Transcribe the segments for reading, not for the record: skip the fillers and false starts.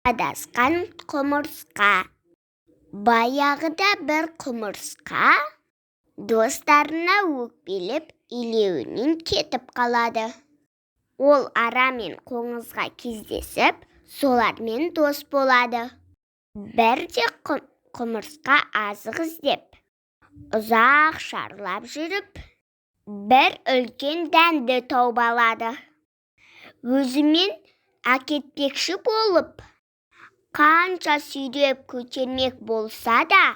Адасқан құмырсқа. Баяғыда бір құмырсқа достарына өкпелеп илеуінен кетіп қалады. Ол ара мен қоңызға кездесіп, солармен дос болады. Бірде құмырсқа азық іздеп, ұзақ шарлап жүріп, бір үлкен дәнді тауып алады. Өзімен әкетпекші болып, қанша сүйреп көтермек болса да,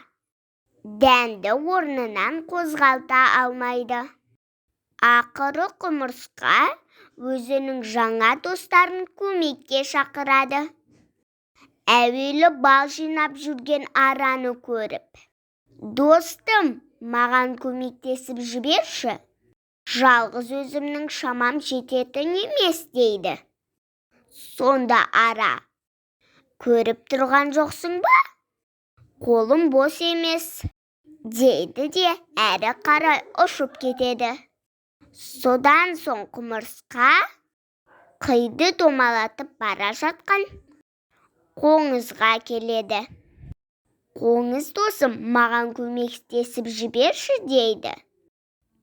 дәнді орнынан қозғалта алмайды. Ақыры құмырсқа өзінің жаңа достарын көмекке шақырады. Әуелі бал жинап жүрген араны көріп, «Достым, маған көмектесіп жіберші, жалғыз өзімнің шамам жететін емес» дейді. Сонда ара: «Көріп тұрған жоқсың ба? Қолым бос емес» дейді де әрі қарай ұшып кетеді. Содан соң құмырсқа қиды домалатып бара жатқан қоңызға келеді. «Қоңыз досым, маған көмектесіп жіберші» дейді.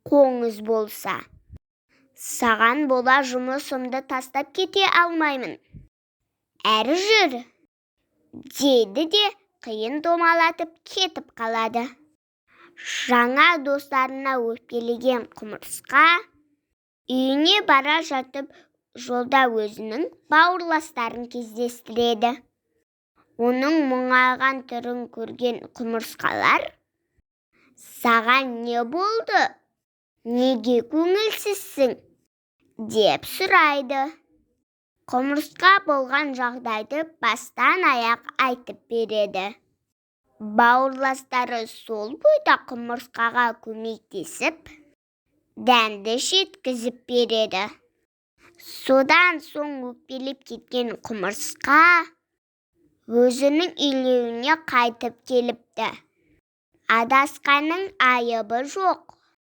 Қоңыз болса: «Саған бола жұмысымды тастап кете алмаймын. Әрі жүр» дейді де қиын домалатып кетіп қалады. Жаңа достарына өкпелеген құмырсқа үйіне бара жатып, жолда өзінің бауырластарын кездестіреді. Оның мұңайған түрін көрген құмырсқалар: «Саған не болды? Неге көңілсізсің?» деп сұрайды. Құмырсқа болған жағдайды бастан аяқ айтып береді. Бауырластары сол бойда құмырсқаға көмектесіп, дәнді жеткізіп береді. Содан соң өкпелеп кеткен құмырсқа өзінің илеуіне қайтып келіпті. «Адасқанның айыбы жоқ,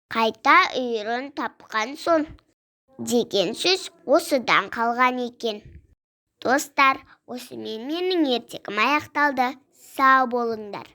қайта үйірін тапқан соң» деген сөз осыдан қалған екен. Достар, осымен менің ертегім аяқталды. Сау болыңдар.